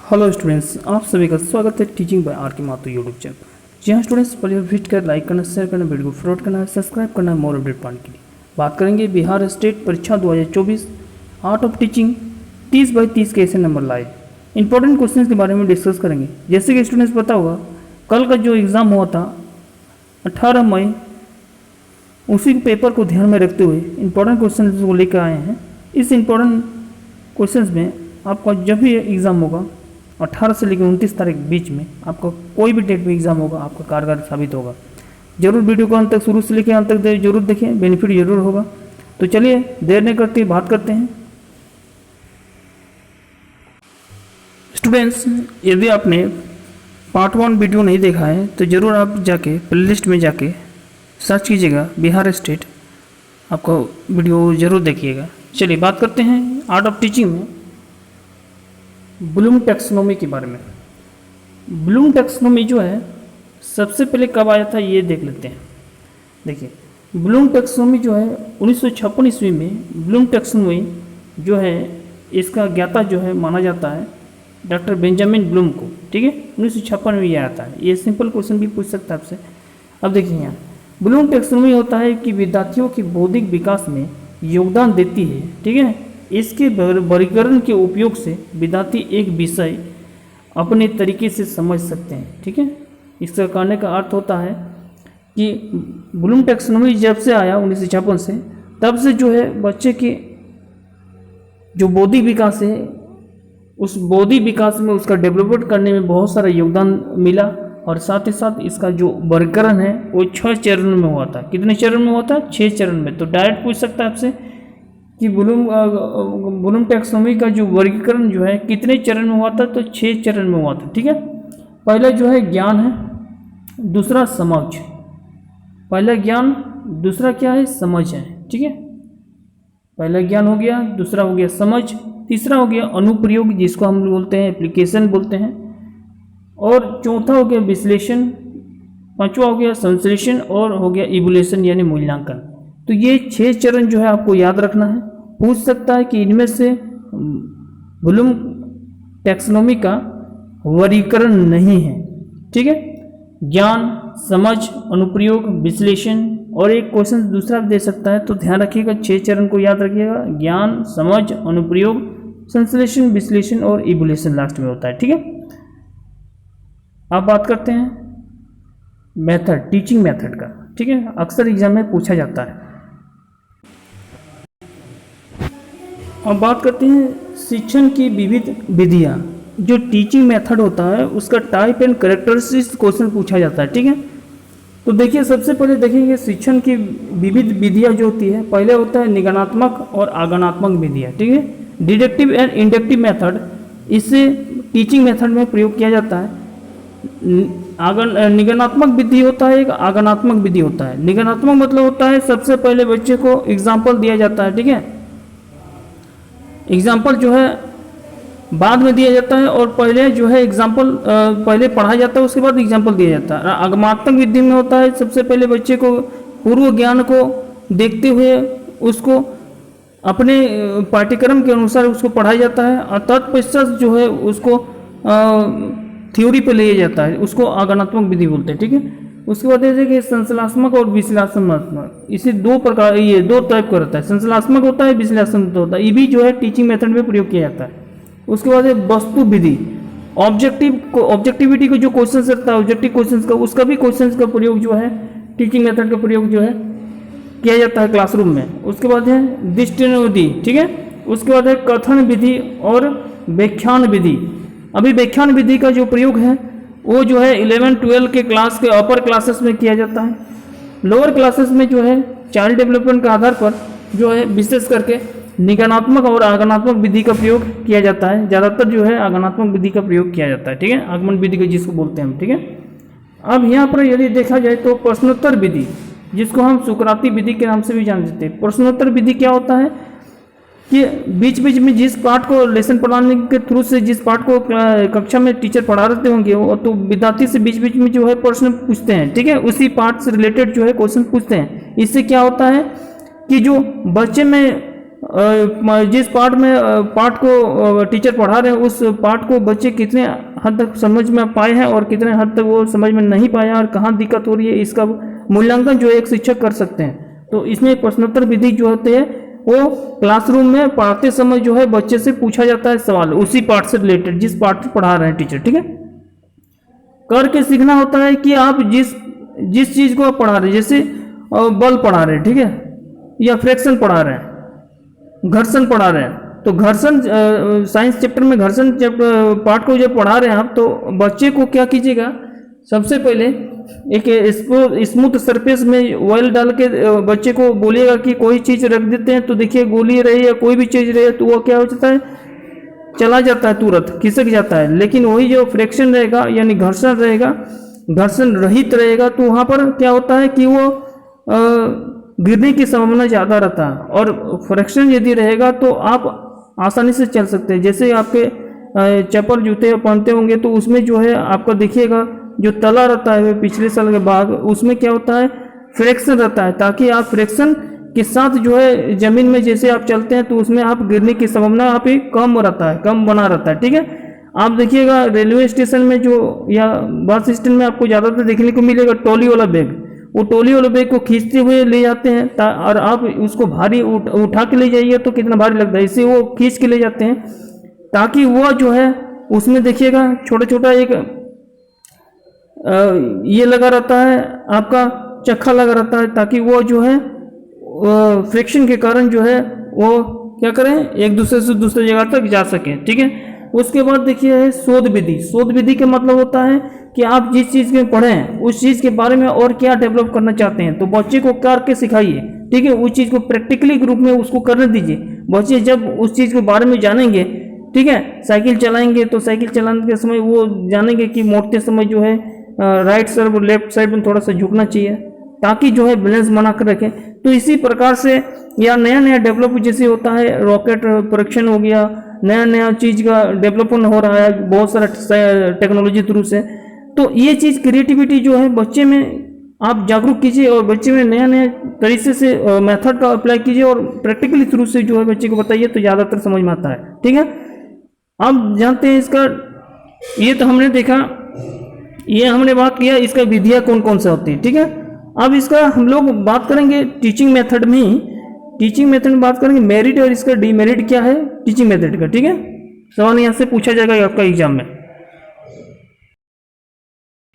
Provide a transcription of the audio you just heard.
Hello students, आप सभी का स्वागत है टीचिंग बाय आर के माथुर यूट्यूब चैनल। जी हाँ स्टूडेंट्स, पहले विजिट कर लाइक करना, शेयर करना, वीडियो को फॉरवर्ड करना है, सब्सक्राइब करना है मोर अपडेट पाने के लिए। बात करेंगे बिहार स्टेट परीक्षा 2024 आर्ट ऑफ टीचिंग 30/30 के ऐसे नंबर लाए इंपॉर्टेंट क्वेश्चन के बारे में डिस्कस करेंगे। जैसे कि स्टूडेंट्स पता होगा, कल का जो एग्ज़ाम हुआ था 18 मई, उसी पेपर को ध्यान में रखते हुए इंपॉर्टेंट क्वेश्चन को लेकर आए हैं। इस इंपॉर्टेंट क्वेश्चंस में आपका जब भी एग्ज़ाम होगा 18 से लेकर 29 तारीख बीच में, आपका कोई भी डेट में एग्ज़ाम होगा, आपका कारगर साबित होगा। जरूर वीडियो को अंत तक, शुरू से लेकर अंत तक जरूर देखें, बेनिफिट जरूर होगा। तो चलिए देर नहीं करते बात करते हैं। स्टूडेंट्स, यदि आपने पार्ट 1 वीडियो नहीं देखा है तो ज़रूर आप जाके प्लेलिस्ट में जाके सर्च कीजिएगा बिहार स्टेट, आपको वीडियो ज़रूर देखिएगा। चलिए बात करते हैं आर्ट ऑफ टीचिंग में ब्लूम टैक्सोनॉमी के बारे में। ब्लूम टैक्सोनॉमी जो है सबसे पहले कब आया था ये देख लेते हैं। देखिए, ब्लूम टैक्सोनॉमी जो है 1956 ईस्वी में ब्लूम टैक्सोनॉमी जो है, इसका ज्ञाता जो है माना जाता है डॉक्टर बेंजामिन ब्लूम को। ठीक है, 1956 में ये आता है। ये सिंपल क्वेश्चन भी पूछ सकता है आपसे। अब देखिए यहाँ ब्लूम टैक्सोनॉमी होता है कि विद्यार्थियों के बौद्धिक विकास में योगदान देती है। ठीक है, इसके वर्गीकरण के उपयोग से विद्यार्थी एक विषय अपने तरीके से समझ सकते हैं। ठीक है, इसका कहने का अर्थ होता है कि ब्लूम टैक्सोनॉमी जब से आया 1956 से, तब से जो है बच्चे के जो बौद्धिक विकास है, उस बौद्धिक विकास में उसका डेवलपमेंट करने में बहुत सारा योगदान मिला। और साथ ही साथ इसका जो वर्गीकरण है वो 6 चरण में हुआ था। कितने चरण में हुआ था? 6 चरण में। तो डायरेक्ट पूछ सकता है आपसे कि ब्लूम टैक्सोनॉमी का जो वर्गीकरण जो है कितने चरण में हुआ था? तो 6 चरण में हुआ था। ठीक है, पहला जो है ज्ञान है, दूसरा समझ। पहला ज्ञान, दूसरा क्या है? समझ है। ठीक है, पहला ज्ञान हो गया, दूसरा हो गया समझ, तीसरा हो गया अनुप्रयोग जिसको हम बोलते हैं एप्लीकेशन बोलते हैं, और चौथा हो गया विश्लेषण, पांचवा हो गया संश्लेषण, और हो गया इवोल्यूशन यानी मूल्यांकन। तो ये 6 चरण जो है आपको याद रखना है। पूछ सकता है कि इनमें से ब्लूम टैक्सोनॉमी का वर्गीकरण नहीं है। ठीक है, ज्ञान, समझ, अनुप्रयोग, विश्लेषण, और एक क्वेश्चन दूसरा दे सकता है। तो ध्यान रखिएगा, 6 चरण को याद रखिएगा। ज्ञान, समझ, अनुप्रयोग, संश्लेषण, विश्लेषण और इवोल्यूशन लास्ट में होता है। ठीक है, अब बात करते हैं मेथड, टीचिंग मेथड का। ठीक है, अक्सर एग्जाम में पूछा जाता है। अब बात करते हैं शिक्षण की विविध विधियाँ। जो टीचिंग मेथड होता है उसका टाइप एंड कैरेक्टरिस्टिक्स क्वेश्चन पूछा जाता है। ठीक है, तो देखिए सबसे पहले देखेंगे शिक्षण की विविध विधियाँ जो होती है। पहले होता है निगमनात्मक और आगमनात्मक विधियाँ। ठीक है, डिडक्टिव एंड इंडक्टिव मेथड, इससे टीचिंग मेथड में प्रयोग किया जाता है। निगमनात्मक विधि होता है, एक आगमनात्मक विधि होता है। निगमनात्मक मतलब होता है सबसे पहले बच्चे को एग्जाम्पल दिया जाता है। ठीक है, एग्जाम्पल जो है बाद में दिया जाता है, और पहले जो है एग्जाम्पल पहले पढ़ाया जाता है, उसके बाद एग्जाम्पल दिया जाता है। आगमनात्मक विधि में होता है सबसे पहले बच्चे को पूर्व ज्ञान को देखते हुए उसको अपने पाठ्यक्रम के अनुसार उसको पढ़ाया जाता है, और तत्पश्चात जो है उसको थ्योरी पे ले जाता है, उसको आगमनात्मक विधि बोलते हैं। ठीक है, उसके बाद जैसे कि संश्लेषणात्मक और विश्लेषणात्मक, इसे 2 प्रकार, ये 2 टाइप का रहता है। संश्लेषणात्मक होता है, विश्लेषणात्मक होता है। ये भी जो है टीचिंग मेथड में प्रयोग किया जाता है। उसके बाद है वस्तु विधि, ऑब्जेक्टिविटी को जो क्वेश्चन रहता है, ऑब्जेक्टिव क्वेश्चन का, उसका भी क्वेश्चन का प्रयोग जो है टीचिंग मेथड का प्रयोग जो है किया जाता है क्लासरूम में। उसके बाद है दृष्टिकोण विधि। ठीक है, उसके बाद है कथन विधि और व्याख्यान विधि। अभी व्याख्यान विधि का जो प्रयोग है वो जो है 11-12 के क्लास के अपर क्लासेस में किया जाता है। लोअर क्लासेस में जो है चाइल्ड डेवलपमेंट के आधार पर जो है विशेष करके निगमनात्मक और आगमनात्मक विधि का प्रयोग किया जाता है। ज़्यादातर जो है आगमनात्मक विधि का प्रयोग किया जाता है। ठीक है, आगमन विधि का जिसको बोलते हैं हम। ठीक है, अब यहाँ पर यदि देखा जाए तो प्रश्नोत्तर विधि, जिसको हम सुकराती विधि के नाम से भी जानते हैं। प्रश्नोत्तर विधि क्या होता है कि बीच बीच में जिस पार्ट को लेसन पढ़ाने के थ्रू से, जिस पार्ट को कक्षा में टीचर पढ़ा रहे होंगे, वो तो विद्यार्थी से बीच बीच में जो है प्रश्न पूछते हैं। ठीक है, उसी पार्ट से रिलेटेड जो है क्वेश्चन पूछते हैं। इससे क्या होता है कि जो बच्चे में जिस पार्ट को टीचर पढ़ा रहे हैं उस पार्ट को बच्चे कितने हद तक समझ में पाए हैं और कितने हद तक वो समझ में नहीं पाया और कहाँ दिक्कत हो रही है, इसका मूल्यांकन जो है एक शिक्षक कर सकते हैं। तो इसमें प्रश्नोत्तर विधि जो होती है वो क्लासरूम में पढ़ाते समय जो है बच्चे से पूछा जाता है सवाल उसी पार्ट से रिलेटेड, जिस पार्ट से पढ़ा रहे हैं टीचर, ठीक है। करके सीखना होता है कि आप जिस चीज़ को आप पढ़ा रहे हैं, जैसे बल पढ़ा रहे हैं, ठीक है, या फ्रैक्शन पढ़ा रहे हैं, घर्षण पढ़ा रहे हैं, तो घर्षण साइंस चैप्टर में घर्षण पार्ट को जब पढ़ा रहे हैं आप, तो बच्चे को क्या कीजिएगा, सबसे पहले एक स्मूथ सरफेस में ऑयल डाल के बच्चे को बोलिएगा कि कोई चीज़ रख देते हैं तो देखिए गोली रही या कोई भी चीज़ रही तो वो क्या हो जाता है, चला जाता है, तुरंत खिसक जाता है। लेकिन वही जो फ्रैक्शन रहेगा यानी घर्षण रहेगा, घर्षण रहित रहेगा, तो वहाँ पर क्या होता है कि वो गिरने की संभावना ज़्यादा रहता है। और फ्रैक्शन यदि रहेगा तो आप आसानी से चल सकते हैं। जैसे आपके चप्पल जूते पहनते होंगे तो उसमें जो है आपका देखिएगा जो तला रहता है पिछले साल के भाग, उसमें क्या होता है, फ्रैक्शन रहता है, ताकि आप फ्रैक्शन के साथ जो है ज़मीन में जैसे आप चलते हैं तो उसमें आप गिरने की संभावना आप ही कम रहता है, कम बना रहता है, ठीक है। आप देखिएगा रेलवे स्टेशन में जो या बस स्टैंड में आपको ज़्यादातर देखने को मिलेगा टोली वाला बैग, वो टोली वाले बैग को खींचते हुए ले जाते हैं और आप उसको भारी उठा के ले जाइए तो कितना भारी लगता है, इससे वो खींच के ले जाते हैं ताकि वो जो है उसमें देखिएगा छोटा छोटा एक ये लगा रहता है, आपका चक्का लगा रहता है, ताकि वो जो है फ्रिक्शन के कारण जो है वो क्या करें, एक दूसरे से दूसरी जगह तक जा सके, ठीक है। उसके बाद देखिए है शोध विधि। शोध विधि का मतलब होता है कि आप जिस चीज़ में पढ़े हैं उस चीज़ के बारे में और क्या डेवलप करना चाहते हैं, तो बच्चे को करके सिखाइए, ठीक है। उस चीज़ को प्रैक्टिकली रूप में उसको करने दीजिए। बच्चे जब उस चीज़ के बारे में जानेंगे, ठीक है, साइकिल चलाएंगे तो साइकिल चलाने के समय वो जानेंगे कि मोड़ते समय जो है राइट साइड और लेफ्ट साइड में थोड़ा सा झुकना चाहिए ताकि जो है बैलेंस बना कर रखें। तो इसी प्रकार से या नया नया डेवलप जैसे होता है, रॉकेट परीक्षण हो गया, नया नया चीज़ का डेवलपमेंट हो रहा है बहुत सारा टेक्नोलॉजी थ्रू से। तो ये चीज़ क्रिएटिविटी जो है बच्चे में आप जागरूक कीजिए और बच्चे में नया नया तरीके से मेथड का अप्लाई कीजिए और प्रैक्टिकली थ्रू से जो है बच्चे को बताइए तो ज़्यादातर समझ में आता है, ठीक है। अब जानते हैं इसका, ये तो हमने देखा, ये हमने बात किया इसका विधियाँ कौन कौन सा होती है, ठीक है। अब इसका हम लोग बात करेंगे टीचिंग मेथड में ही, टीचिंग मेथड में बात करेंगे मेरिट और इसका डीमेरिट क्या है टीचिंग मेथड का, ठीक है। सवाल यहाँ से पूछा जाएगा आपका एग्जाम में।